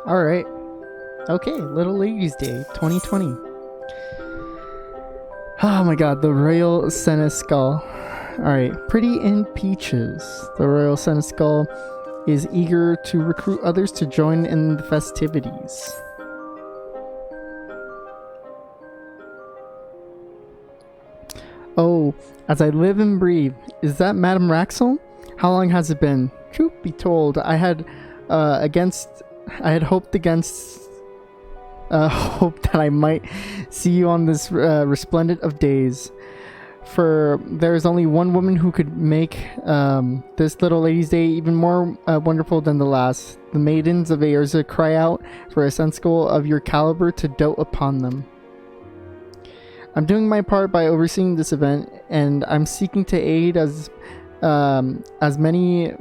Alright. Okay, Little Ladies Day 2020. Oh my god, the Royal Seneschal. Alright, Pretty in Peaches. The Royal Seneschal is eager to recruit others to join in the festivities. Oh, as I live and breathe, is that Madame Raxel? How long has it been? Truth be told, I had hoped that I might see you on this resplendent of days. For there is only one woman who could make this little lady's day even more wonderful than the last. The maidens of Aerza cry out for a sensical of your caliber to dote upon them. I'm doing my part by overseeing this event, and I'm seeking to aid as many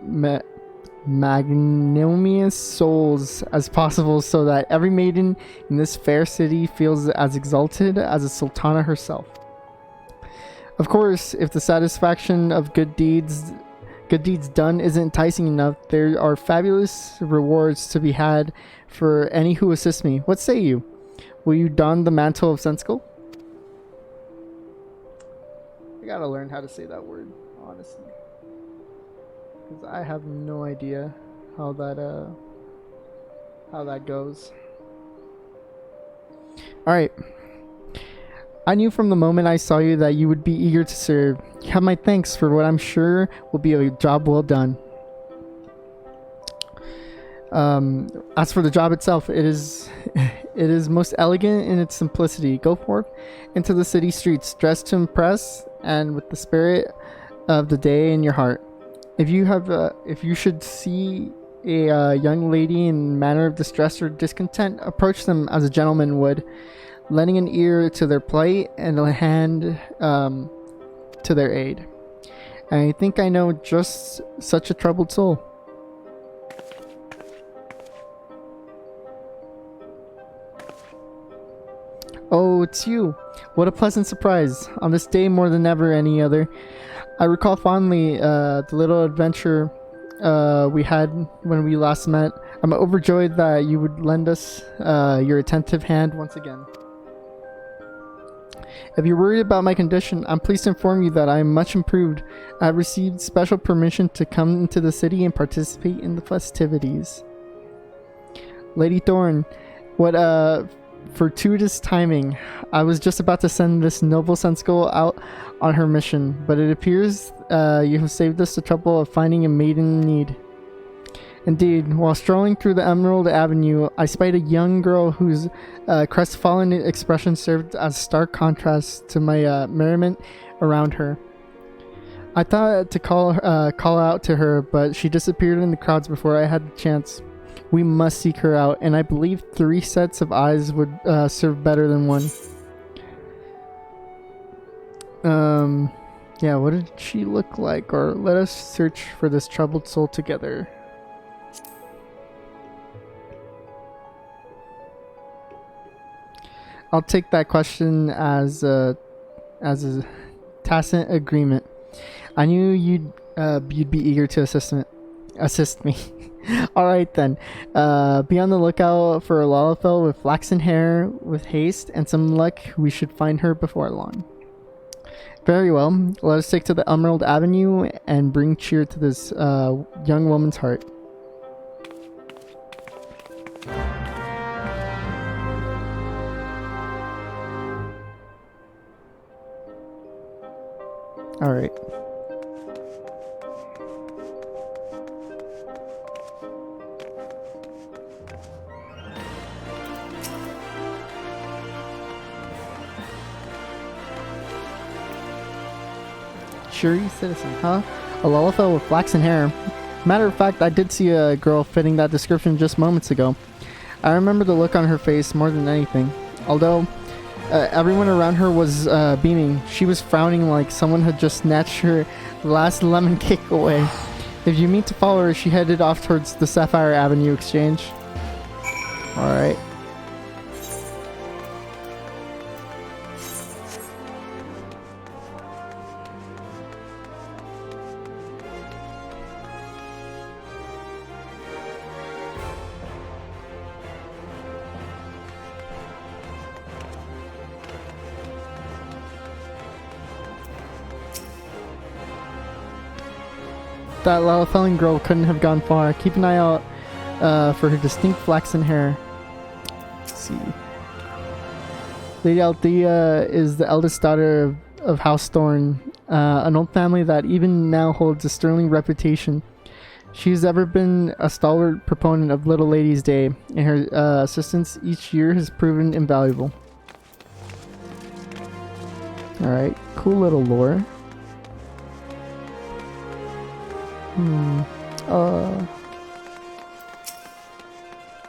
magnanimous souls as possible, so that every maiden in this fair city feels as exalted as the Sultana herself. Of course, if the satisfaction of good deeds done isn't enticing enough, there are fabulous rewards to be had for any who assist me. What say you? Will you don the mantle of Sensical? I gotta learn how to say that word, honestly, because I have no idea how that goes. All right. I knew from the moment I saw you that you would be eager to serve. You have my thanks for what I'm sure will be a job well done. As for the job itself, it is most elegant in its simplicity. Go forth into the city streets, dressed to impress, and with the spirit of the day in your heart. If you should see a young lady in manner of distress or discontent, approach them as a gentleman would, lending an ear to their plight and a hand to their aid. And I think I know just such a troubled soul. Oh, it's you. What a pleasant surprise. On this day more than ever any other. I recall fondly the little adventure we had when we last met. I'm overjoyed that you would lend us your attentive hand once again. If you're worried about my condition, I'm pleased to inform you that I am much improved. I have received special permission to come into the city and participate in the festivities. Lady Thorn, what fortuitous timing. I was just about to send this noble sensical out on her mission, but it appears you have saved us the trouble of finding a maiden in need. Indeed, while strolling through the Emerald Avenue, I spied a young girl whose crestfallen expression served as stark contrast to my merriment around her. I thought to call out to her, but she disappeared in the crowds before I had the chance. We must seek her out, and I believe 3 sets of eyes would serve better than one. Yeah, what did she look like? Or let us search for this troubled soul together. I'll take that question as a tacit agreement. I knew you'd be eager to assist me. All right then. Be on the lookout for a Lalafell with flaxen hair. With haste and some luck, we should find her before long. Very well. Let us take to the Emerald Avenue and bring cheer to this young woman's heart. All right. Shuri citizen, huh? A Lalafell with flaxen hair. Matter of fact, I did see a girl fitting that description just moments ago. I remember the look on her face more than anything. Although everyone around her was beaming, she was frowning like someone had just snatched her last lemon cake away. If you mean to follow her, she headed off towards the Sapphire Avenue exchange. Alright. That Lalafell girl couldn't have gone far. Keep an eye out for her distinct flaxen hair. Let's see. Lady Althea is the eldest daughter of House Thorn, an old family that even now holds a sterling reputation. She's ever been a stalwart proponent of Little Lady's Day, and her assistance each year has proven invaluable. Alright, cool little lore.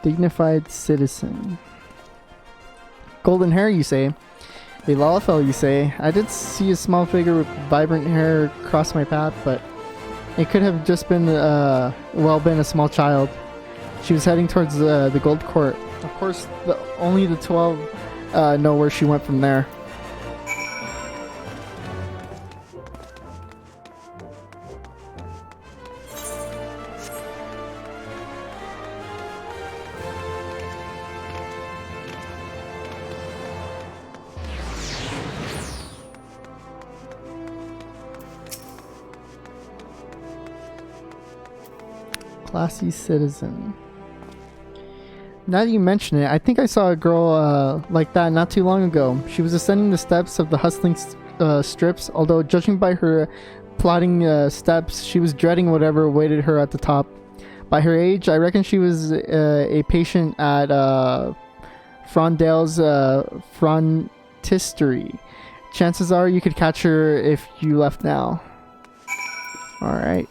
Dignified citizen. Golden hair, you say? A Lalafell, you say? I did see a small figure with vibrant hair cross my path, but it could have just been, been a small child. She was heading towards the Gold Court. Of course, only the 12 know where she went from there. Classy citizen. Now that you mention it, I think I saw a girl like that not too long ago. She was ascending the steps of the hustling strips, although judging by her plodding steps, she was dreading whatever awaited her at the top. By her age, I reckon she was a patient at Frondale's frontistery. Chances are you could catch her if you left now. Alright.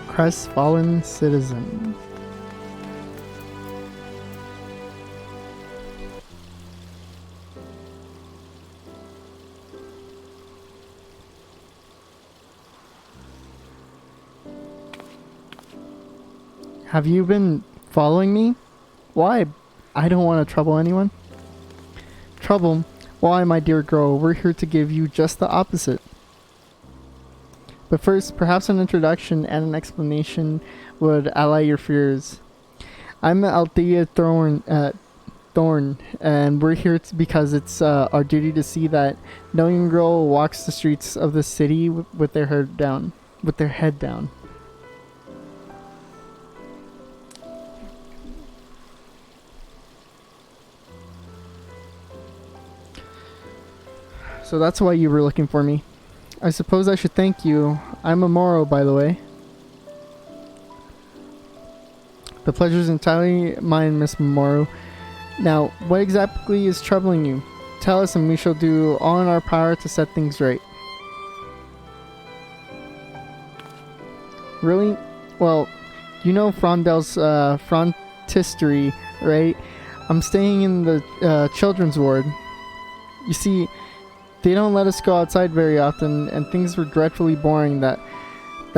Crestfallen citizen. Have you been following me? Why? I don't want to trouble anyone. Trouble? Why, my dear girl? We're here to give you just the opposite. But first, perhaps an introduction and an explanation would allay your fears. I'm Althea Thorn, and we're here because it's our duty to see that no young girl walks the streets of the city with their head down. So that's why you were looking for me. I suppose I should thank you. I'm a Moro, by the way. The pleasure's entirely mine, Miss Moro. Now, what exactly is troubling you? Tell us and we shall do all in our power to set things right. Really? Well, you know Frondale's frontistery, right? I'm staying in the children's ward. You see, they don't let us go outside very often, and things were dreadfully boring. That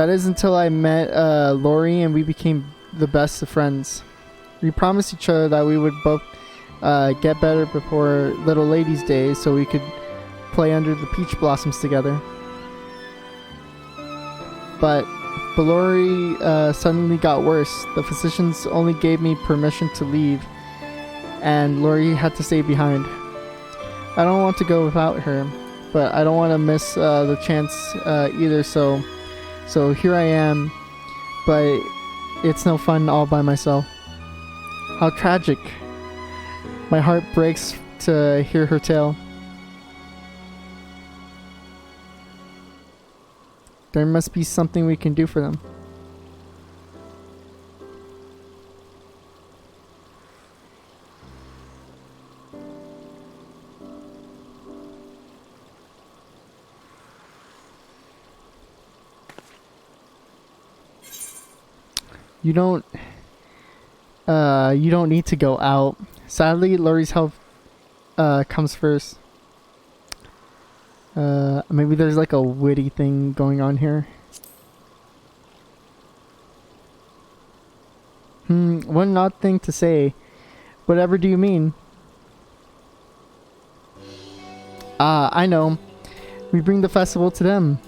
is until I met Lori and we became the best of friends. We promised each other that we would both get better before Little Lady's Day so we could play under the peach blossoms together. But Lori suddenly got worse. The physicians only gave me permission to leave, and Lori had to stay behind. I don't want to go without her, but I don't want to miss the chance either, so here I am, but it's no fun all by myself. How tragic. My heart breaks to hear her tale. There must be something we can do for them. You don't need to go out. Sadly, Lori's health comes first. Maybe there's like a witty thing going on here. One odd thing to say. Whatever do you mean? I know. We bring the festival to them.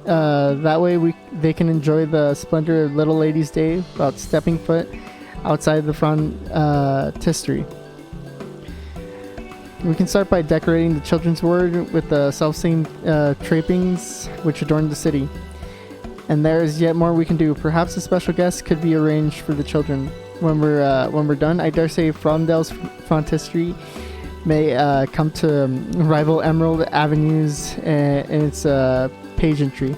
That way they can enjoy the splendor of Little Lady's Day without stepping foot outside the frontistery. We can start by decorating the children's ward with the self-same trappings which adorn the city. And there is yet more we can do. Perhaps a special guest could be arranged for the children. When we're done, I dare say Frondell's frontistery may come to rival Emerald Avenue's in its pageantry.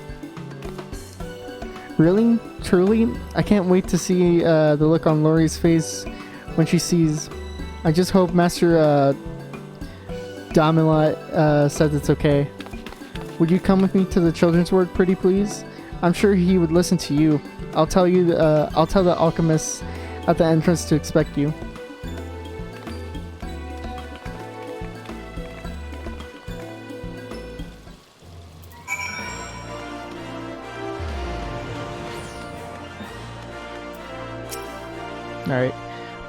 Really? Truly? I can't wait to see the look on Lori's face when she sees. I just hope Master Damelot says it's okay. Would you come with me to the children's ward, pretty please? I'm sure he would listen to you. I'll tell the alchemists at the entrance to expect you. Alright.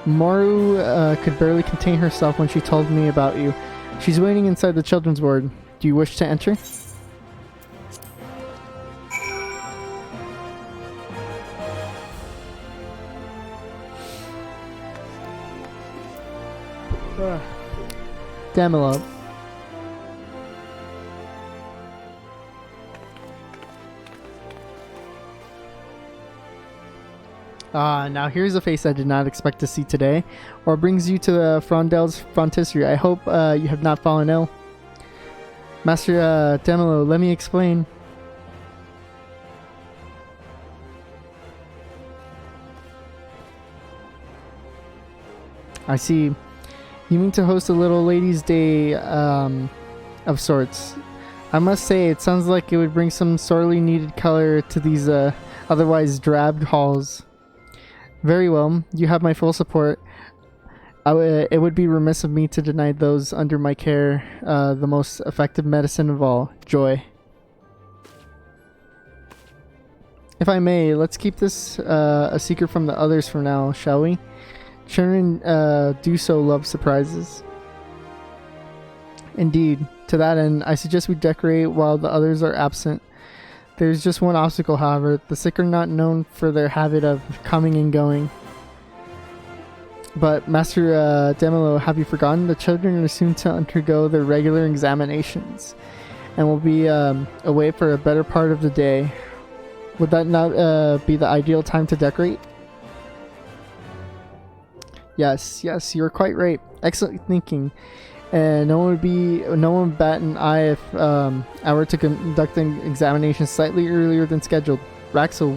Moru could barely contain herself when she told me about you. She's waiting inside the children's ward. Do you wish to enter? Damelot. Now here's a face I did not expect to see today. Or brings you to the Frondell's frontistery. I hope you have not fallen ill. Master Damelot, let me explain. I see. You mean to host a Little Ladies' Day of sorts. I must say, it sounds like it would bring some sorely needed color to these otherwise drab halls. Very well, you have my full support. It would be remiss of me to deny those under my care the most effective medicine of all, joy. If I may, let's keep this a secret from the others for now, shall we? Children do so love surprises. Indeed, to that end, I suggest we decorate while the others are absent. There's just one obstacle, however. The sick are not known for their habit of coming and going. But, Master Damelot, have you forgotten? The children are soon to undergo their regular examinations, and will be away for a better part of the day. Would that not be the ideal time to decorate? Yes, you're quite right. Excellent thinking. And no one would bat an eye if I were to conduct an examination slightly earlier than scheduled. Raxel,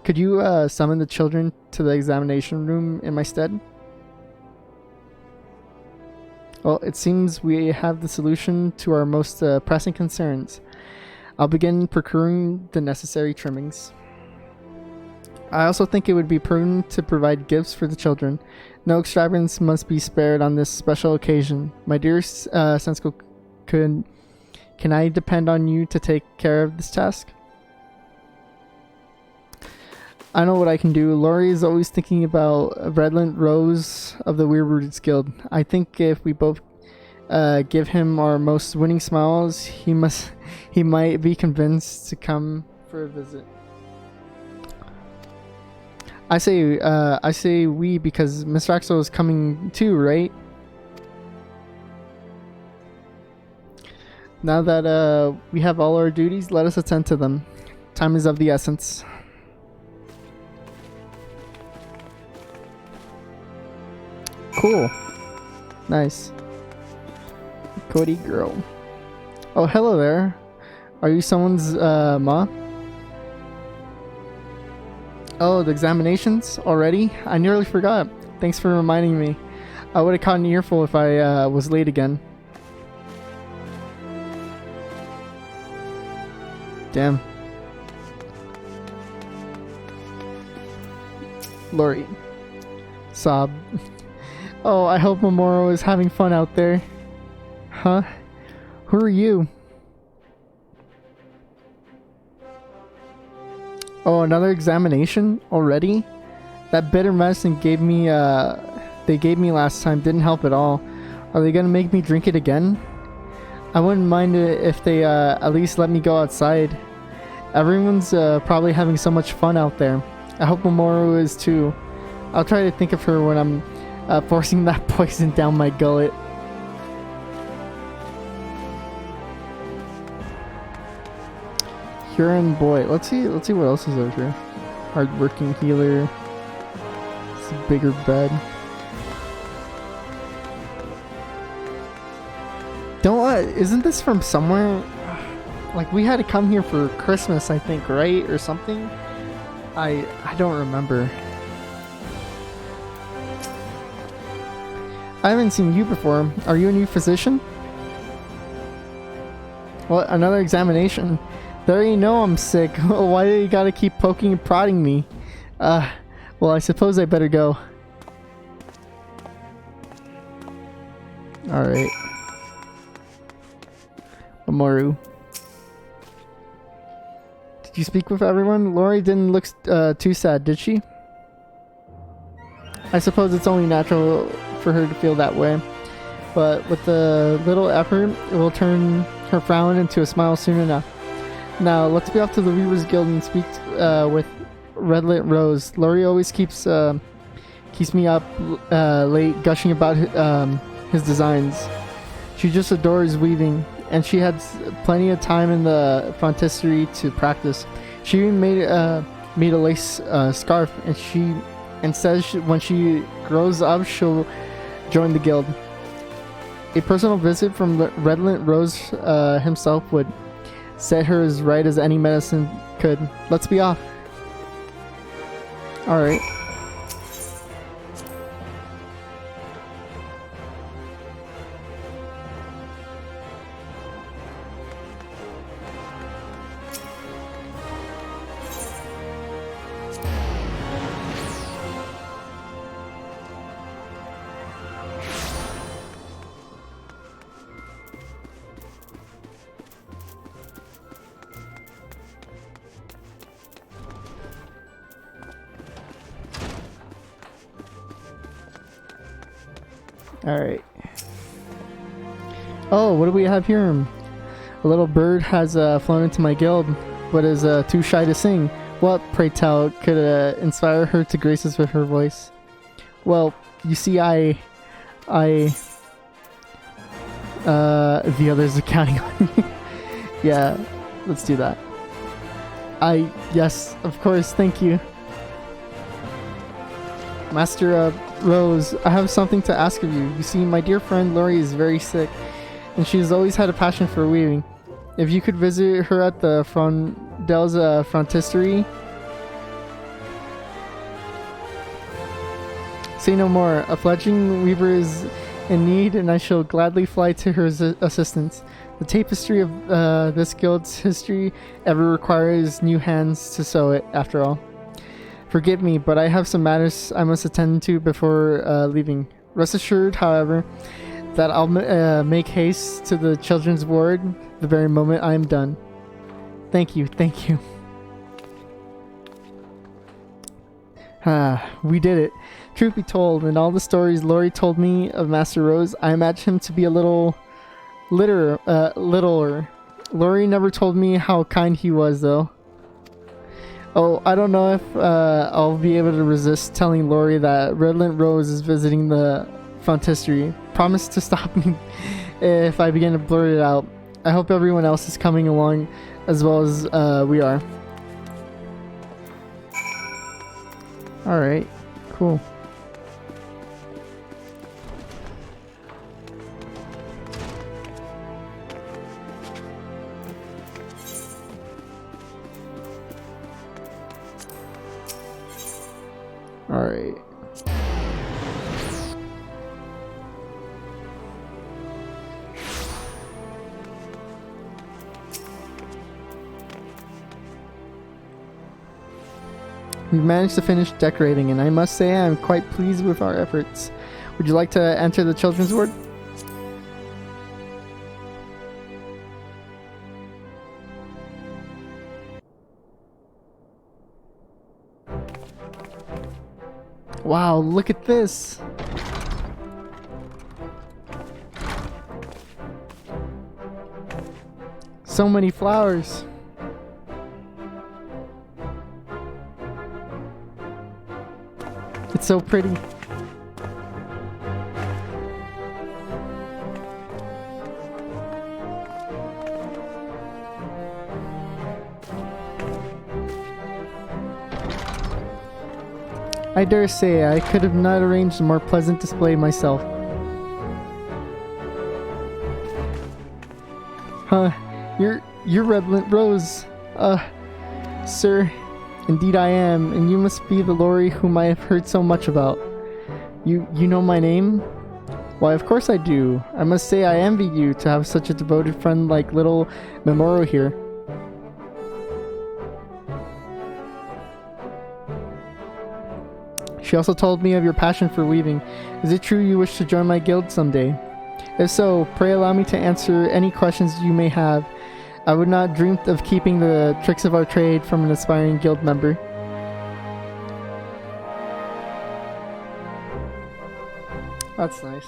could you summon the children to the examination room in my stead? Well, it seems we have the solution to our most pressing concerns. I'll begin procuring the necessary trimmings. I also think it would be prudent to provide gifts for the children. No extravagance must be spared on this special occasion. My dearest Sensko, can I depend on you to take care of this task? I know what I can do. Lori is always thinking about Redland Rose of the Weirwood's Guild. I think if we both give him our most winning smiles, he might be convinced to come for a visit. I say we because Miss Raxel is coming too, right? Now that we have all our duties, let us attend to them. Time is of the essence. Cool. Nice. Cody girl. Oh, hello there. Are you someone's ma? Oh, the examinations already? I nearly forgot. Thanks for reminding me. I would have caught an earful if I was late again. Damn. Lori. Sob. Oh, I hope Mamoru is having fun out there. Huh? Who are you? Oh, another examination already? That bitter medicine gave me, they gave me last time didn't help at all. Are they gonna make me drink it again? I wouldn't mind it if they, at least let me go outside. Everyone's, probably having so much fun out there. I hope Mamoru is too. I'll try to think of her when I'm, forcing that poison down my gullet. Huron boy. Let's see what else is over here. Hardworking healer. It's a bigger bed. Isn't this from somewhere? Like we had to come here for Christmas, I think, right? Or something? I don't remember. I haven't seen you before. Are you a new physician? What? Another examination? There you know I'm sick. Why do you gotta keep poking and prodding me? Well, I suppose I better go. Alright. Mamoru. Did you speak with everyone? Lori didn't look too sad, did she? I suppose it's only natural for her to feel that way. But with a little effort, it will turn her frown into a smile soon enough. Now, let's be off to the Weavers Guild and speak with Redlit Rose. Lori always keeps me up late gushing about his designs. She just adores weaving, and she had plenty of time in the frontistery to practice. She even made a lace scarf, and says when she grows up, she'll join the guild. A personal visit from Redlit Rose himself would set her as right as any medicine could. Let's be off. Alright. Alright. Oh, what do we have here? A little bird has flown into my guild, but is too shy to sing. What, pray tell, could inspire her to grace us with her voice? Well, you see, the others are counting on me. Yeah, let's do that. Yes, of course, thank you. Master Rose, I have something to ask of you. You see, my dear friend Lori is very sick, and she has always had a passion for weaving. If you could visit her at the Frondel's frontistery. Say no more. A fledgling weaver is in need, and I shall gladly fly to her assistance. The tapestry of this guild's history ever requires new hands to sew it, after all. Forgive me, but I have some matters I must attend to before leaving. Rest assured, however, that I'll make haste to the children's ward the very moment I am done. Thank you, thank you. We did it. Truth be told, in all the stories Lori told me of Master Rose, I imagine him to be a little littler. Lori never told me how kind he was, though. Oh, I don't know if I'll be able to resist telling Lori that Redlit Rose is visiting the frontistery. Promise to stop me if I begin to blurt it out. I hope everyone else is coming along as well as we are. Alright, cool. Alright. We've managed to finish decorating, and I must say I'm quite pleased with our efforts. Would you like to enter the children's ward? Wow, look at this! So many flowers! It's so pretty. I dare say I could have not arranged a more pleasant display myself. Huh, you're Redolent Rose. Sir, indeed I am, and you must be the Lori whom I have heard so much about. You know my name? Why, of course I do. I must say I envy you to have such a devoted friend like little Memoro here. She also told me of your passion for weaving. Is it true you wish to join my guild someday? If so, pray allow me to answer any questions you may have. I would not dream of keeping the tricks of our trade from an aspiring guild member. That's nice.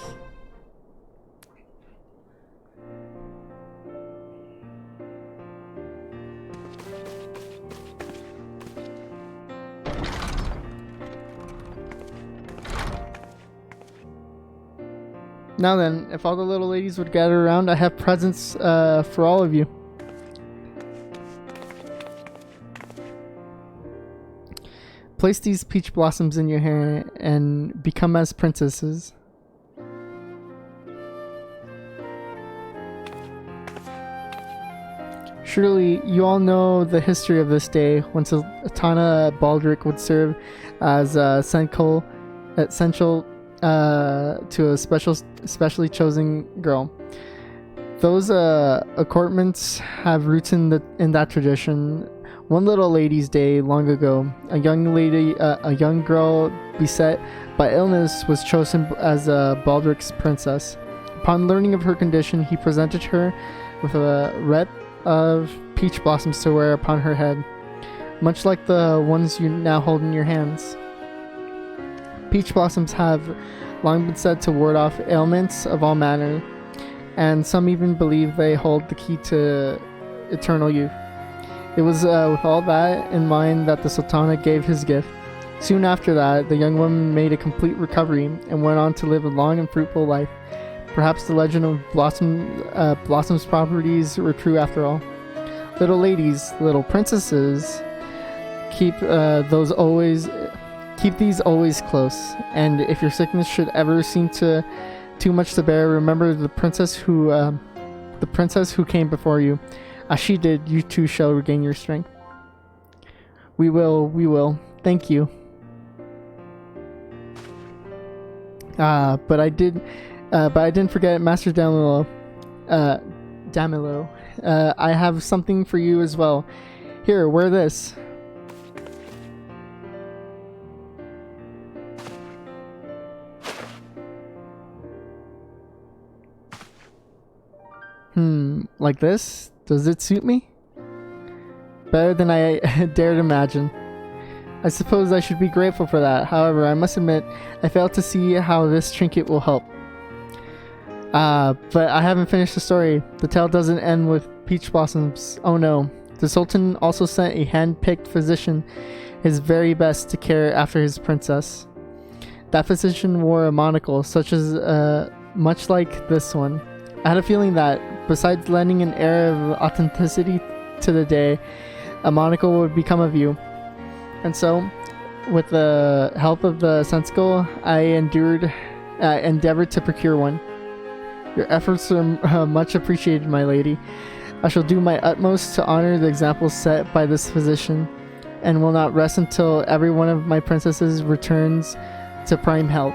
Now then, if all the little ladies would gather around, I have presents for all of you. Place these peach blossoms in your hair and become as princesses. Surely you all know the history of this day, when Sultana Baldric would serve as essential to a specially chosen girl. Those assortments have roots in that tradition. One little lady's day long ago, a young girl beset by illness was chosen as Baldric's princess. Upon learning of her condition, he presented her with a wreath of peach blossoms to wear upon her head, much like the ones you now hold in your hands. Peach blossoms have long been said to ward off ailments of all manner, and some even believe they hold the key to eternal youth. It was with all that in mind that the Sultana gave his gift. Soon after that, the young woman made a complete recovery and went on to live a long and fruitful life. Perhaps the legend of Blossom's properties were true after all. Little ladies, little princesses, keep these always close. And if your sickness should ever seem too much to bear, remember the princess who came before you. As she did, you too shall regain your strength. We will. Thank you. But I didn't forget Master Damilo. I have something for you as well. Here, wear this. Like this? Does it suit me? Better than I dared imagine. I suppose I should be grateful for that. However, I must admit, I fail to see how this trinket will help. But I haven't finished the story. The tale doesn't end with peach blossoms. Oh no. The Sultan also sent a hand-picked physician his very best to care after his princess. That physician wore a monocle, much like this one. I had a feeling that, besides lending an air of authenticity to the day, a monocle would become of you. And so, with the help of the sensical, I endeavored to procure one. Your efforts are much appreciated, my lady. I shall do my utmost to honor the example set by this physician, and will not rest until every one of my princesses returns to prime health.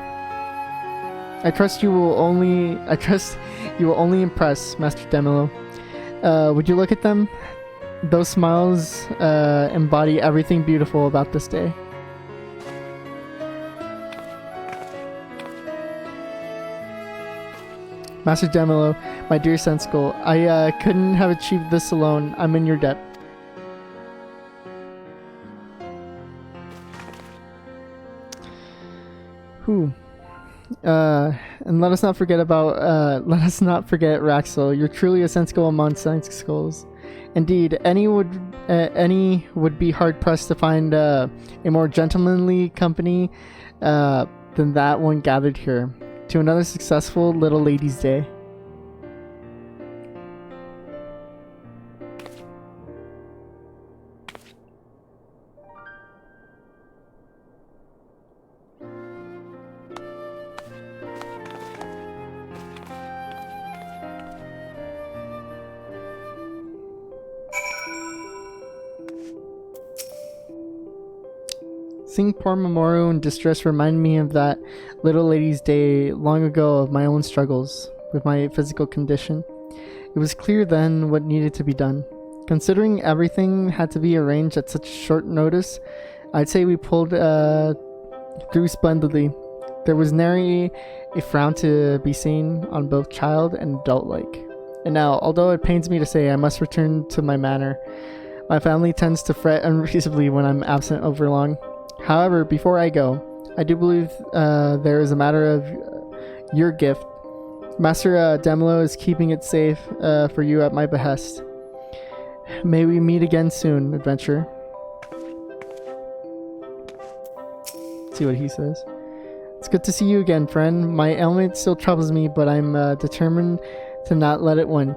I trust you will only impress, Master Demilo. Would you look at them? Those smiles embody everything beautiful about this day. Master Demolo, my dear Sensical, I couldn't have achieved this alone. I'm in your debt. Whew. And let us not forget Raxel. You're truly a Sensical among Sensicals. Indeed, any would be hard pressed to find a more gentlemanly company than that one gathered here. To another successful Little Ladies' Day. Seeing poor Mamoru in distress reminded me of that Little Lady's Day long ago, of my own struggles with my physical condition. It was clear then what needed to be done. Considering everything had to be arranged at such short notice, I'd say we pulled through splendidly. There was nary a frown to be seen on both child and adult-like. And now, although it pains me to say I must return to my manor, my family tends to fret unreasonably when I'm absent overlong. However, before I go, I do believe there is a matter of your gift. Master Demolo is keeping it safe for you at my behest. May we meet again soon, adventurer. Let's see what he says. It's good to see you again, friend. My ailment still troubles me, but I'm determined to not let it win.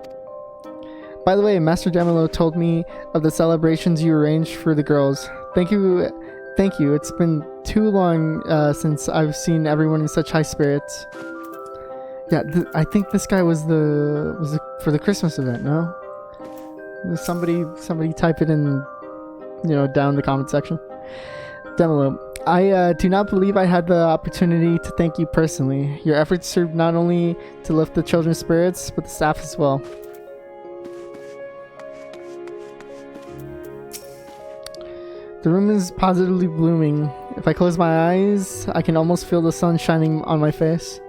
By the way, Master Demolo told me of the celebrations you arranged for the girls. Thank you. It's been too long since I've seen everyone in such high spirits. Yeah, I think this guy was for the Christmas event. No, somebody type it in, down in the comment section. Demolo, I do not believe I had the opportunity to thank you personally. Your efforts served not only to lift the children's spirits, but the staff as well. The room is positively blooming. If I close my eyes, I can almost feel the sun shining on my face.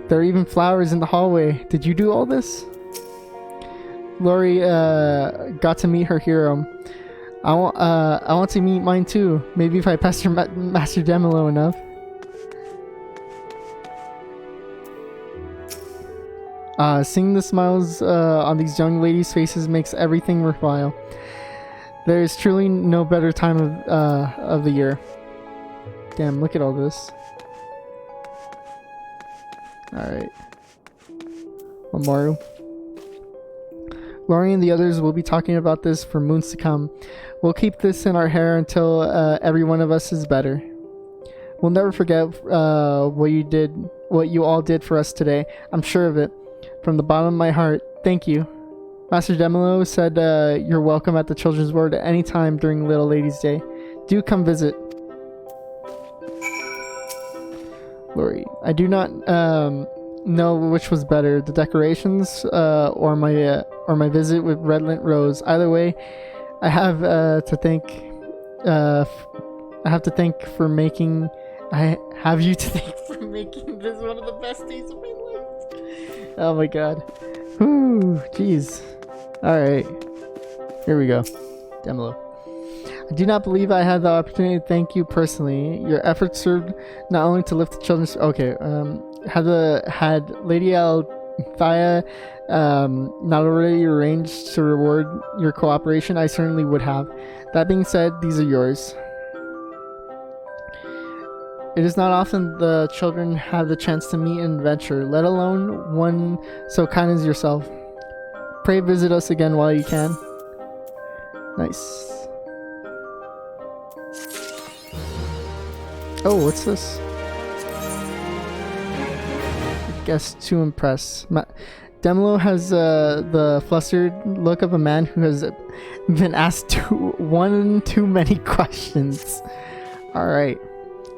There are even flowers in the hallway. Did you do all this? Lori got to meet her hero. I want to meet mine too. Maybe if I pester Master Demolo enough. Seeing the smiles on these young ladies' faces makes everything worthwhile. There is truly no better time of the year. Damn, look at all this. Alright. Mamoru. Lori and the others will be talking about this for moons to come. We'll keep this in our hair until every one of us is better. We'll never forget what you all did for us today. I'm sure of it. From the bottom of my heart, thank you. Master Demolo said you're welcome at the Children's Ward at any time during Little Ladies' Day. Do come visit. Lori, I do not know which was better, the decorations or my visit with Redlint Rose. Either way, I have to thank for making this one of the best days of my life. Oh my god. Whew, jeez. Alright. Here we go. Demolo. I do not believe I had the opportunity to thank you personally. Your efforts served not only to lift the children's... Okay, had Lady Althea not already arranged to reward your cooperation, I certainly would have. That being said, these are yours. It is not often the children have the chance to meet an adventure, let alone one so kind as yourself. Pray visit us again while you can. Nice. Oh, what's this? Guest to impress. Demolo has the flustered look of a man who has been asked one too many questions. Alright.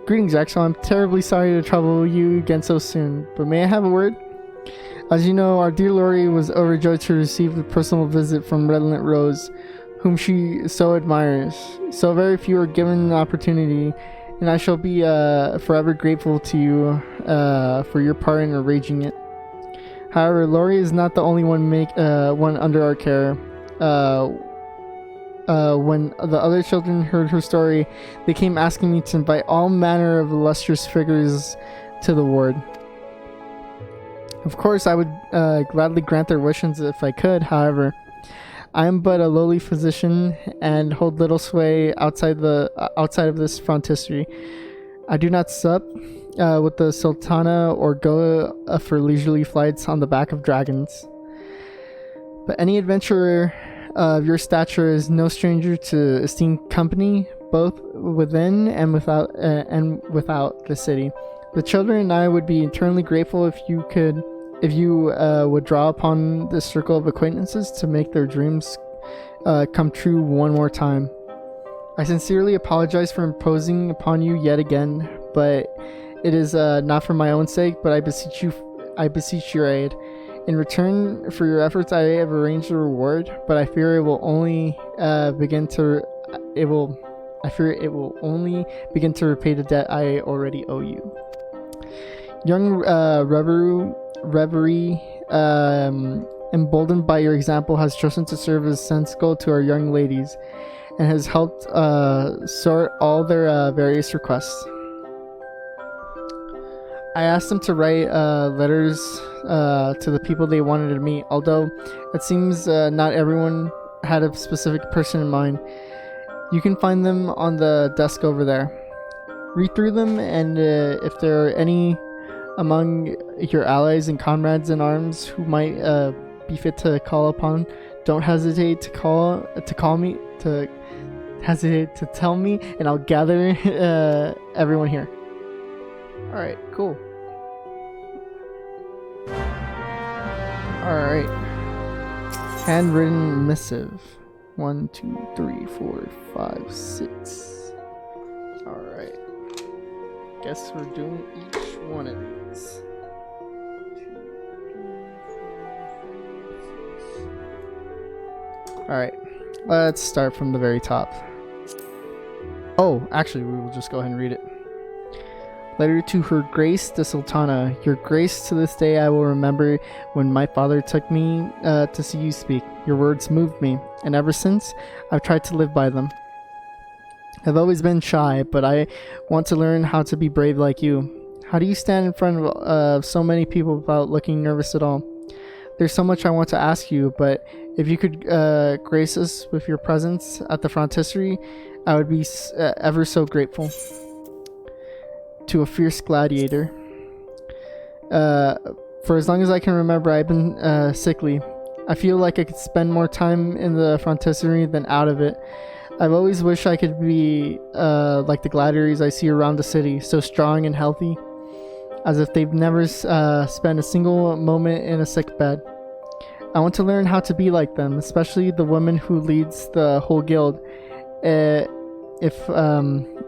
Greetings, Axel. I'm terribly sorry to trouble you again so soon, but may I have a word? As you know, our dear Lori was overjoyed to receive the personal visit from Redolent Rose, whom she so admires. So very few are given an opportunity, and I shall be forever grateful to you for your part in arranging it. However, Lori is not the only one under our care. When the other children heard her story, they came asking me to invite all manner of illustrious figures to the ward. Of course, I would gladly grant their wishes if I could. However, I am but a lowly physician and hold little sway outside of this frontistery. I do not sup with the Sultana or go for leisurely flights on the back of dragons. But any adventurer of your stature is no stranger to esteemed company, both within and without the city. The children and I would be eternally grateful if you would draw upon this circle of acquaintances to make their dreams come true one more time. I sincerely apologize for imposing upon you yet again, but it is not for my own sake, but I beseech your aid. In return for your efforts, I have arranged a reward, but I fear it will only begin to repay the debt I already owe you. Young Reverie, emboldened by your example, has chosen to serve as sensible to our young ladies, and has helped sort all their various requests. I asked them to write letters to the people they wanted to meet, although it seems not everyone had a specific person in mind. You can find them on the desk over there. Read through them, and if there are any among your allies and comrades in arms who might be fit to call upon, don't hesitate to tell me, and I'll gather everyone here. Alright, cool. Alright. Handwritten missive. 1, 2, 3, 4, 5, 6. Alright. Guess we're doing each one of these. 2, 3, 4, 5, 6. Alright. Let's start from the very top. Oh, actually, we will just go ahead and read it. Letter to Her Grace the Sultana. Your Grace, to this day I will remember when my father took me to see you speak. Your words moved me, and ever since, I've tried to live by them. I've always been shy, but I want to learn how to be brave like you. How do you stand in front of so many people without looking nervous at all? There's so much I want to ask you, but if you could grace us with your presence at the frontistery, I would be ever so grateful. To a fierce gladiator. For as long as I can remember, I've been sickly. I feel like I could spend more time in the frontistery than out of it. I've always wished I could be like the gladiators I see around the city, so strong and healthy, as if they've never spent a single moment in a sick bed. I want to learn how to be like them, especially the woman who leads the whole guild. If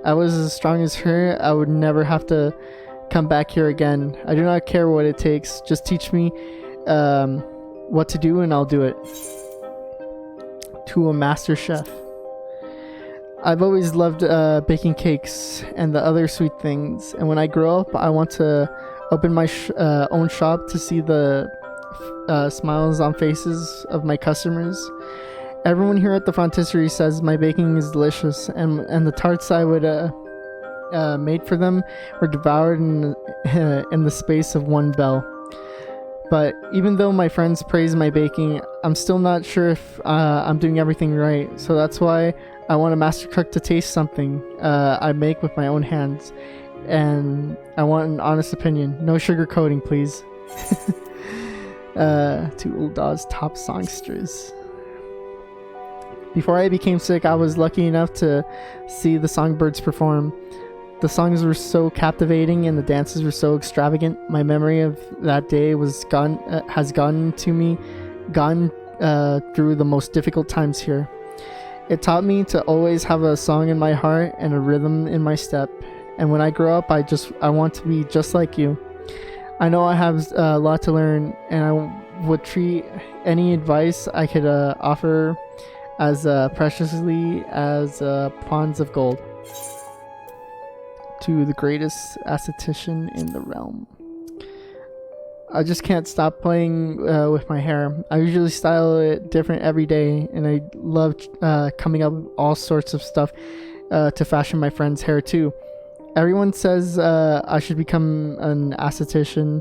I was as strong as her, I would never have to come back here again. I do not care what it takes. Just teach me what to do and I'll do it. To a master chef. I've always loved baking cakes and the other sweet things, and when I grow up, I want to open my own shop to see the smiles on faces of my customers. Everyone here at the frontistery says my baking is delicious, and the tarts I would made for them were devoured in the space of one bell. But even though my friends praise my baking, I'm still not sure if I'm doing everything right. So that's why I want a master cook to taste something I make with my own hands, and I want an honest opinion. No sugar coating, please. To Uldaw's top songsters. Before I became sick, I was lucky enough to see the songbirds perform. The songs were so captivating and the dances were so extravagant. My memory of that day has gone through the most difficult times here. It taught me to always have a song in my heart and a rhythm in my step. And when I grow up, I want to be just like you. I know I have a lot to learn, and I would treat any advice I could offer as preciously as pawns of gold. To the greatest aesthetician in the realm. I just can't stop playing with my hair. I usually style it different every day, and I love coming up with all sorts of stuff to fashion my friend's hair too. Everyone says I should become an esthetician.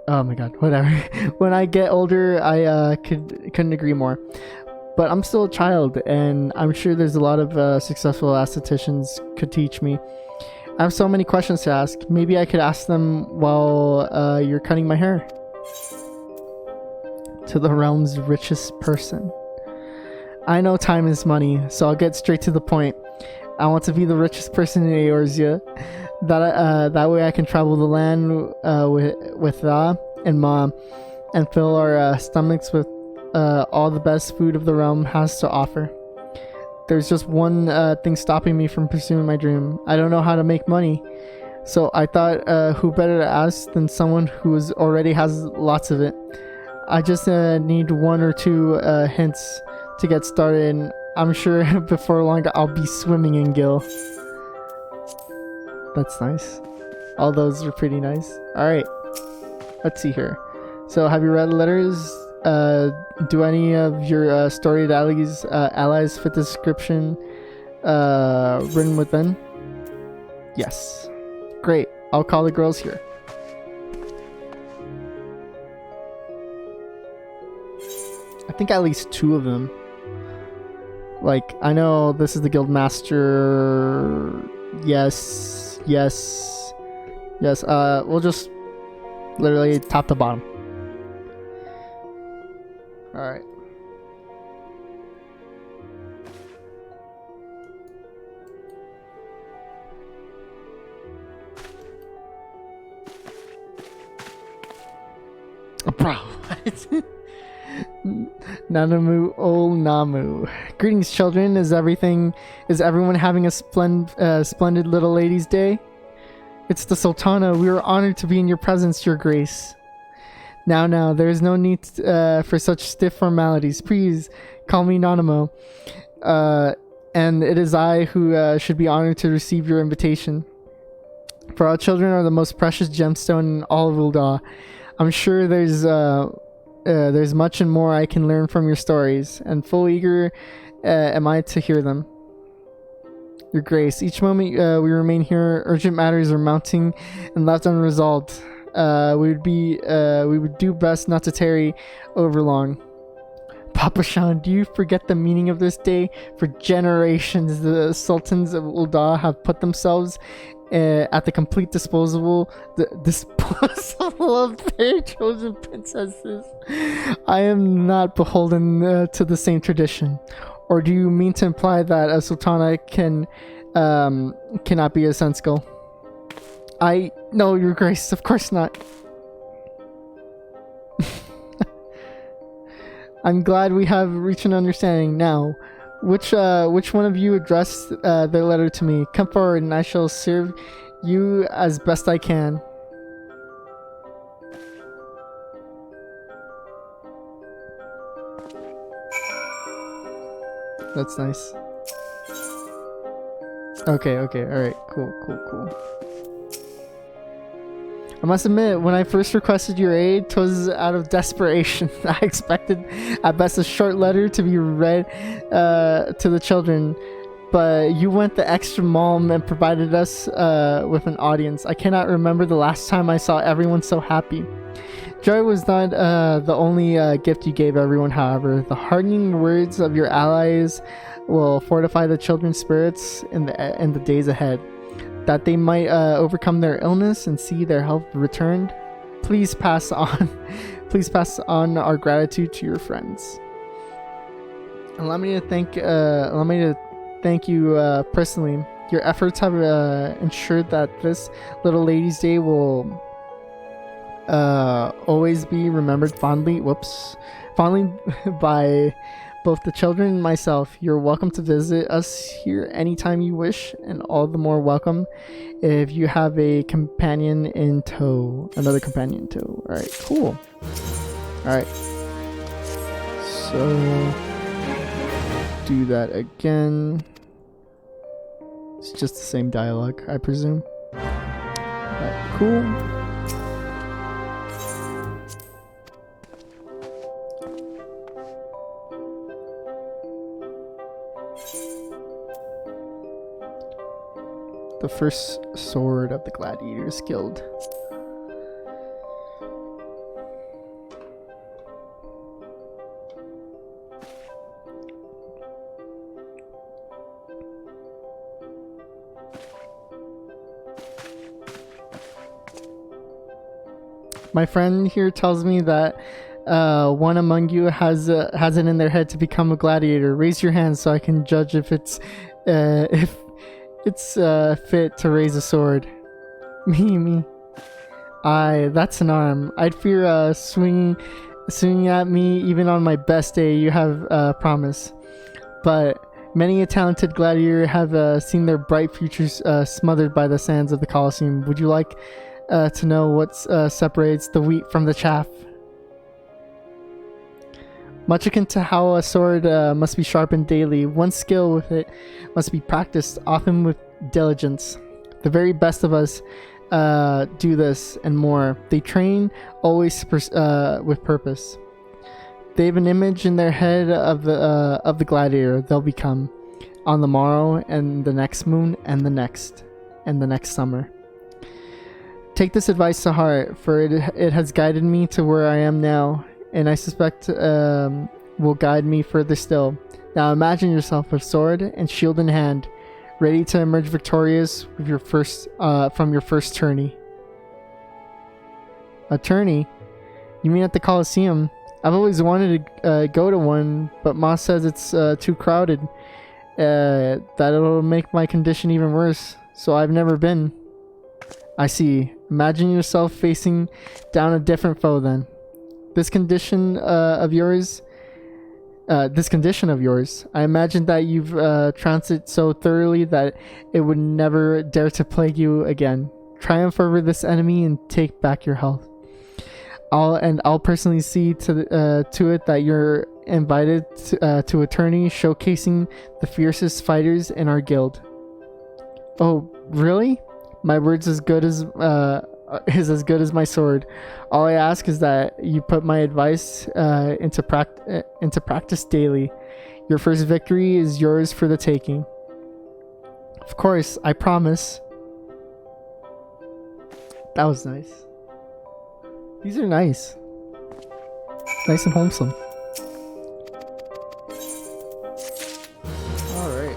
Oh my god, whatever. When I get older, I couldn't agree more. But I'm still a child, and I'm sure there's a lot of successful estheticians could teach me. I have so many questions to ask. Maybe I could ask them while you're cutting my hair. To the realm's richest person. I know time is money, so I'll get straight to the point. I want to be the richest person in Eorzea. That way I can travel the land with Ra and Ma and fill our stomachs with all the best food of the realm has to offer. There's just one thing stopping me from pursuing my dream. I don't know how to make money. So I thought who better to ask than someone who already has lots of it. I just need one or two hints to get started, and I'm sure before long I'll be swimming in gil. That's nice. All those are pretty nice. Alright, let's see here. So have you read the letters? Do any of your storied allies fit the description written within? Yes. Great. I'll call the girls here. I think at least 2 of them. Like, I know this is the guild master. Yes. Yes. Yes. We'll just literally top to bottom. Alright. Bro, what? Nanamu ol Namu. Greetings, children. Is everyone having a splendid little ladies' day? It's the Sultana. We are honored to be in your presence, your grace. Now, there is no need for such stiff formalities. Please call me Nanamo. And it is I who should be honored to receive your invitation. For our children are the most precious gemstone in all of Ul'dah. I'm sure there's much and more I can learn from your stories, and full eager am I to hear them. Your grace, each moment we remain here, urgent matters are mounting and left unresolved. We would do best not to tarry over long. Papa Shan, do you forget the meaning of this day? For generations, the sultans of Ul'dah have put themselves at the complete disposal of their chosen princesses. I am not beholden to the same tradition. Or do you mean to imply that a sultana cannot be a sensical? No, your grace, of course not. I'm glad we have reached an understanding now. Which one of you addressed their letter to me? Come forward and I shall serve you as best I can. That's nice. Okay, alright, cool. I must admit, when I first requested your aid, 'twas out of desperation. I expected at best a short letter to be read to the children, but you went the extra mile and provided us with an audience. I cannot remember the last time I saw everyone so happy. Joy was not the only gift you gave everyone, however. The heartening words of your allies will fortify the children's spirits in the days ahead, that they might overcome their illness and see their health returned. Please pass on our gratitude to your friends. Allow me to thank you personally. Your efforts have ensured that this little ladies' day will always be remembered fondly by both the children and myself. You're welcome to visit us here anytime you wish, and all the more welcome if you have a companion in tow. Another companion in tow. Alright, cool. Alright. So, do that again. It's just the same dialogue, I presume. Alright, cool. The first sword of the Gladiators Guild. My friend here tells me that one among you has it in their head to become a gladiator. Raise your hand so I can judge if it's fit to raise a sword. Me. Aye, that's an arm. I'd fear swinging at me even on my best day. You have promise, but many a talented gladiator have seen their bright futures smothered by the sands of the Colosseum. Would you like to know what separates the wheat from the chaff? Much akin to how a sword must be sharpened daily, one skill with it must be practiced, often with diligence. The very best of us do this and more. They train always with purpose. They have an image in their head of the gladiator they'll become on the morrow, and the next moon, and the next summer. Take this advice to heart, for it has guided me to where I am now, and I suspect will guide me further still. Now imagine yourself with sword and shield in hand, ready to emerge victorious with your from your first tourney. A tourney? You mean at the Colosseum? I've always wanted to go to one, but Ma says it's too crowded. That it'll make my condition even worse, so I've never been. I see. Imagine yourself facing down a different foe then. This condition of yours, I imagine that you've trounced it so thoroughly that it would never dare to plague you again. Triumph over this enemy and take back your health. I'll personally see to it that you're invited to a tourney showcasing the fiercest fighters in our guild. Oh, really? My word's is as good as my sword. All I ask is that you put my advice into practice daily. Your first victory is yours for the taking. Of course, I promise. That was nice. These are nice. Nice and wholesome. Alright.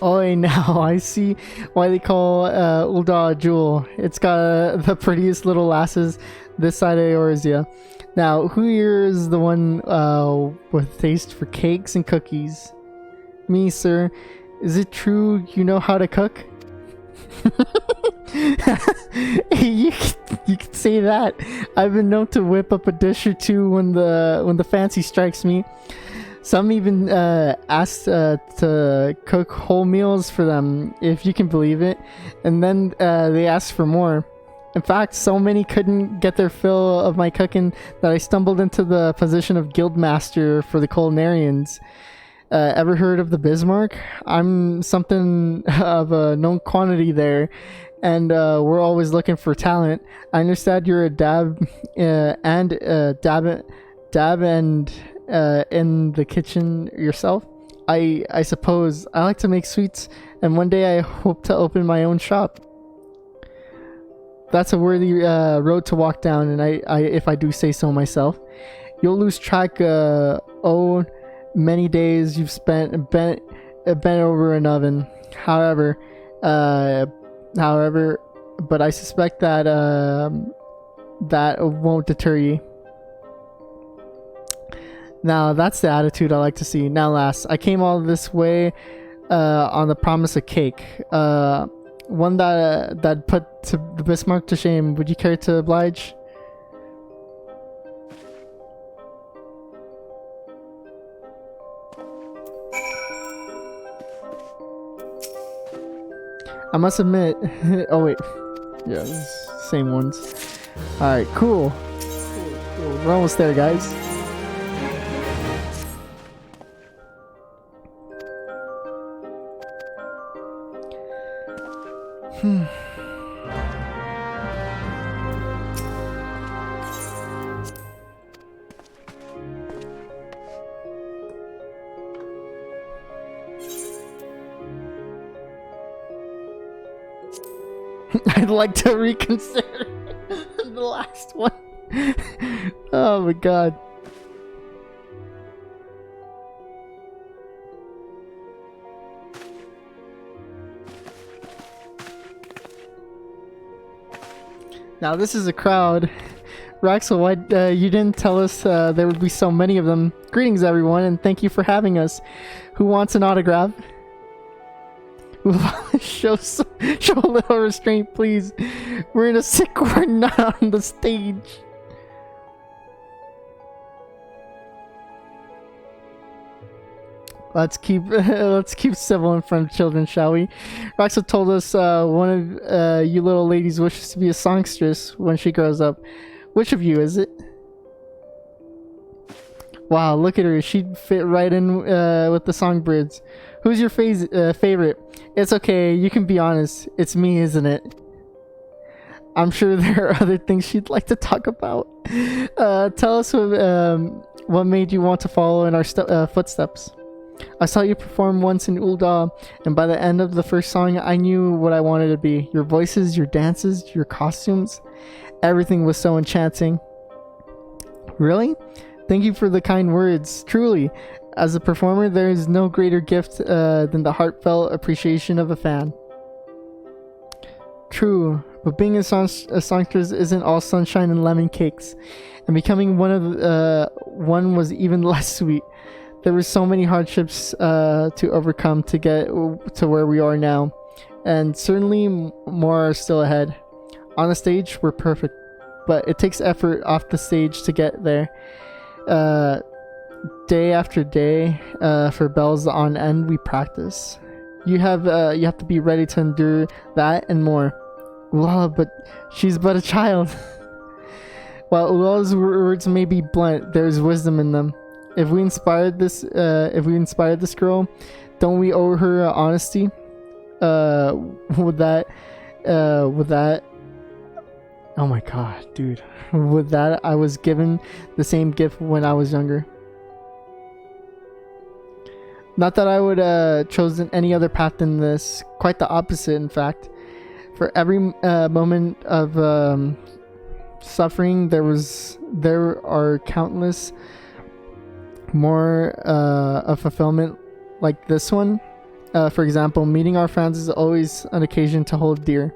Oh, now I see why they call Ul'dah a jewel. It's got the prettiest little lasses this side of Eorzea. Now, who here is the one with taste for cakes and cookies? Me, sir. Is it true you know how to cook? you can say that. I've been known to whip up a dish or two when the fancy strikes me. Some even asked to cook whole meals for them, if you can believe it, and then they asked for more. In fact, so many couldn't get their fill of my cooking that I stumbled into the position of guildmaster for the culinarians. Ever heard of the Bismarck? I'm something of a known quantity there, and we're always looking for talent. I understand you're a dab in the kitchen yourself. I suppose. I like to make sweets, and one day I hope to open my own shop. That's a worthy road to walk down, and I if I do say so myself. You'll lose track many days you've spent bent over an oven. However, However, but I suspect that that won't deter you. Now that's the attitude I like to see. Now, lass, I came all this way on the promise of cake. One that put the Bismarck to shame. Would you care to oblige? I must admit. Oh wait, yeah, same ones. All right, cool. We're almost there, guys. I'd like to reconsider the last one. Oh my god. Now this is a crowd. Raxel, why you didn't tell us there would be so many of them? Greetings everyone, and thank you for having us. Who wants an autograph? show a little restraint, please. We're in a sick ward, not on the stage. Let's keep civil in front of children, shall we? Raxa told us one of you little ladies wishes to be a songstress when she grows up. Which of you is it? Wow, look at her. She'd fit right in with the songbirds. Who's your favorite? It's okay, you can be honest. It's me, isn't it? I'm sure there are other things she'd like to talk about. Tell us what made you want to follow in our footsteps. I saw you perform once in Ul'dah, and by the end of the first song, I knew what I wanted to be. Your voices, your dances, your costumes, everything was so enchanting. Really? Thank you for the kind words. Truly, as a performer, there is no greater gift than the heartfelt appreciation of a fan. True, but being a songstress isn't all sunshine and lemon cakes, and becoming one was even less sweet. There were so many hardships to overcome to get to where we are now, and certainly more are still ahead. On the stage, we're perfect, but it takes effort off the stage to get there. Day after day, for bells on end, we practice. You have to be ready to endure that and more. Wow, but she's but a child. While Ulah's words may be blunt, there is wisdom in them. If we inspired this girl, don't we owe her honesty? Would that? Oh my god, dude! With that, I was given the same gift when I was younger. Not that I would chosen any other path than this. Quite the opposite, in fact. For every moment of suffering, there are countless more of fulfillment like this one. For example, meeting our friends is always an occasion to hold dear.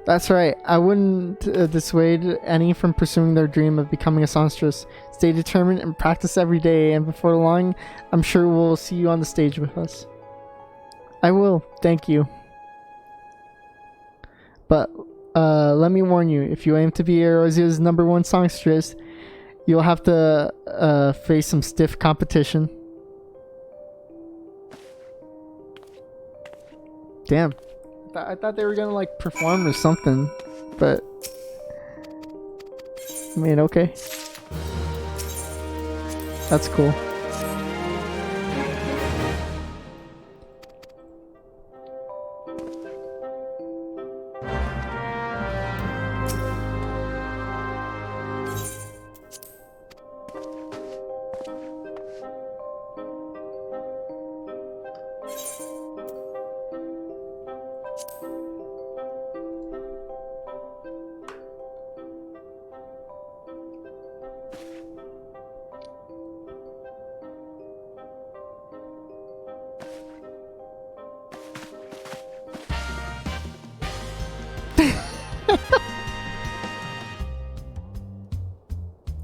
That's right. I wouldn't dissuade any from pursuing their dream of becoming a songstress. Stay determined and practice every day, and before long, I'm sure we'll see you on the stage with us. I will. Thank you. But let me warn you, if you aim to be Erosio's #1 songstress, you'll have to face some stiff competition. Damn. I thought they were gonna like perform or something, but I mean, okay. That's cool.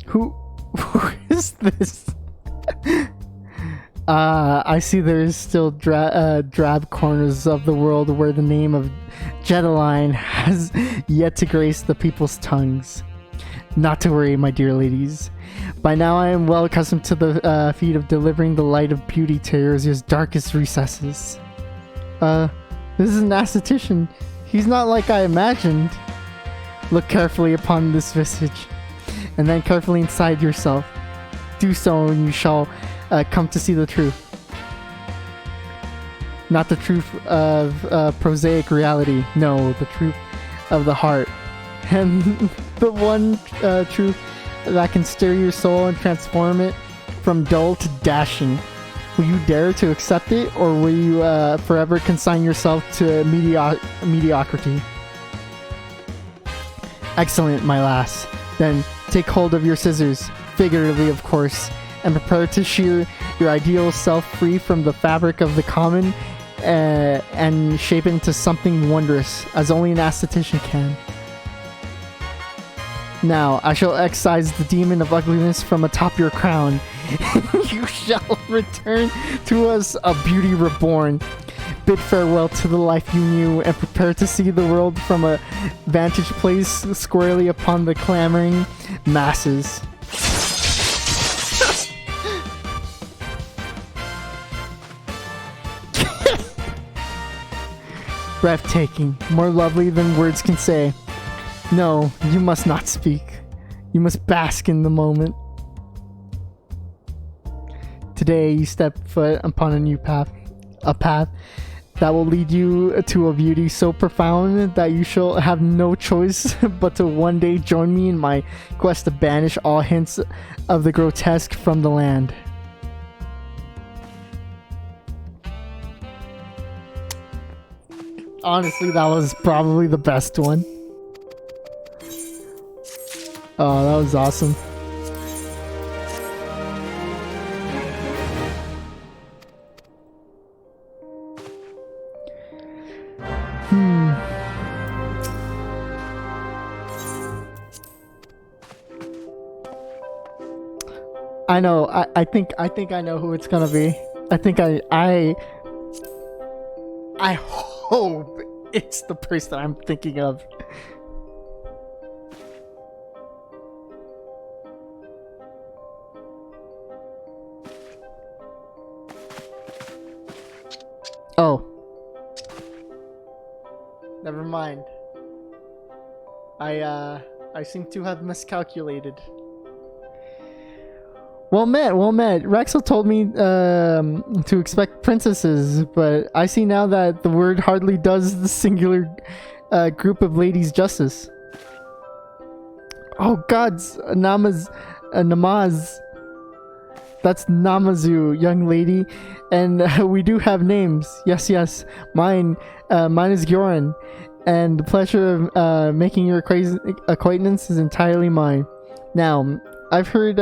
Who is this? I see there is still drab corners of the world where the name of Jedeline has yet to grace the people's tongues. Not to worry, my dear ladies. By now I am well accustomed to the feat of delivering the light of beauty to Eorzea's darkest recesses. This is an aesthetician. He's not like I imagined. Look carefully upon this visage, and then carefully inside yourself. Do so and you shall come to see the truth. Not the truth of prosaic reality, no, the truth of the heart. And the one truth that can stir your soul and transform it from dull to dashing. Will you dare to accept it, or will you forever consign yourself to mediocrity? Excellent, my lass. Then take hold of your scissors, figuratively of course, and prepare to shear your ideal self free from the fabric of the common and shape it into something wondrous, as only an aesthetician can. Now, I shall excise the demon of ugliness from atop your crown. You shall return to us a beauty reborn. Bid farewell to the life you knew and prepare to see the world from a vantage place squarely upon the clamoring masses. Breathtaking, more lovely than words can say. No, you must not speak. You must bask in the moment. Today you step foot upon a new path. A path that will lead you to a beauty so profound that you shall have no choice but to one day join me in my quest to banish all hints of the grotesque from the land. Honestly, that was probably the best one. Oh, that was awesome. I know. I think I know who it's gonna be. I think I hope it's the person I'm thinking of. Oh. Never mind. I seem to have miscalculated. Well met. Rexel told me to expect princesses, but I see now that the word hardly does the singular group of ladies justice. Oh gods, Namaz. That's Namazu, young lady, and we do have names. Yes. Mine is Gyoran, and the pleasure of making your acquaintance is entirely mine. Now, I've heard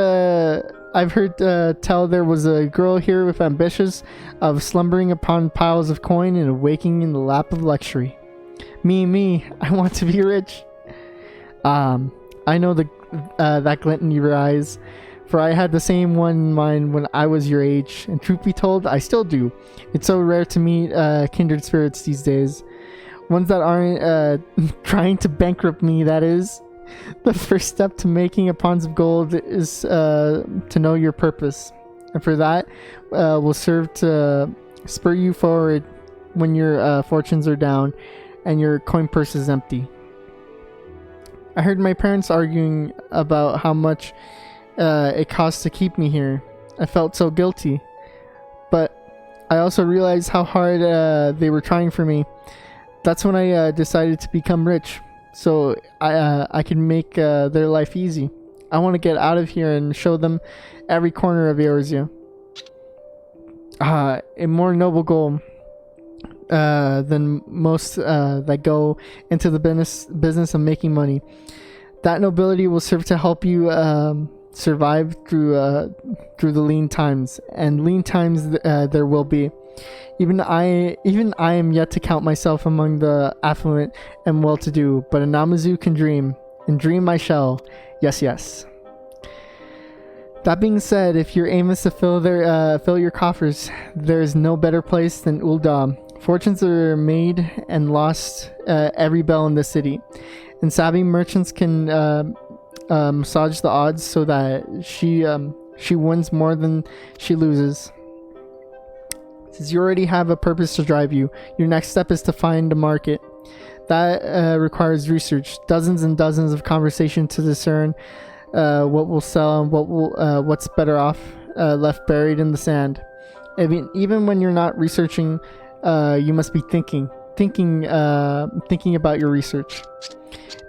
tell there was a girl here with ambitions of slumbering upon piles of coin and awaking in the lap of luxury. Me, I want to be rich. I know that glint in your eyes, for I had the same one in mind when I was your age, and truth be told, I still do. It's so rare to meet kindred spirits these days. Ones that aren't trying to bankrupt me, that is. The first step to making a pond of gold is to know your purpose, and for that will serve to spur you forward when your fortunes are down and your coin purse is empty. I heard my parents arguing about how much it costs to keep me here. I felt so guilty, but I also realized how hard they were trying for me. That's when I decided to become rich, so I can make their life easy. I want to get out of here and show them every corner of Eorzea. A more noble goal than most that go into the business of making money. That nobility will serve to help you survive through the lean times, and lean times there will be. Even I am yet to count myself among the affluent and well-to-do, but a Namazu can dream, and dream I shall. Yes. That being said, if your aim is to fill your coffers, there is no better place than Uldam. Fortunes are made and lost every bell in the city, and savvy merchants can massage the odds so that she wins more than she loses. Since you already have a purpose to drive you, your next step is to find a market. That requires research, dozens and dozens of conversation to discern what will sell and what's better off left buried in the sand. Even when you're not researching, you must be thinking about your research.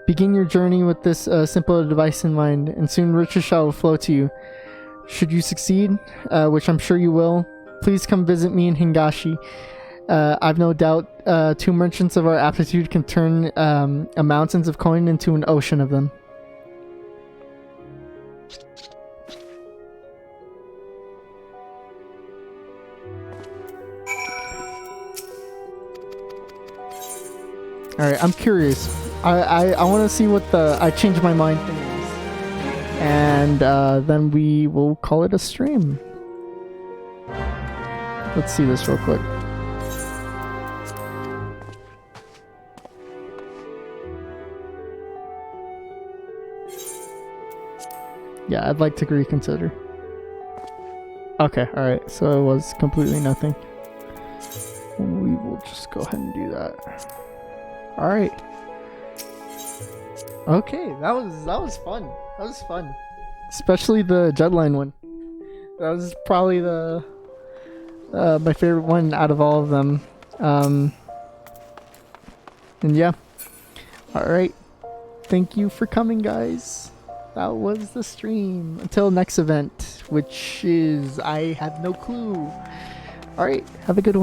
Begin your journey with this simple advice in mind, and soon riches shall flow to you. Should you succeed, which I'm sure you will, please come visit me in Hingashi. I've no doubt 2 merchants of our aptitude can turn mountains of coin into an ocean of them. Alright, I'm curious. I want to see what the I changed my mind thing is. And then we will call it a stream. Let's see this real quick. Yeah, I'd like to reconsider. Okay, alright, so it was completely nothing. We will just go ahead and do that. Alright. Okay, that was fun. That was fun. Especially the Jetline one. That was probably the my favorite one out of all of them. And yeah. Alright. Thank you for coming, guys. That was the stream. Until next event, which is I have no clue. Alright, have a good one.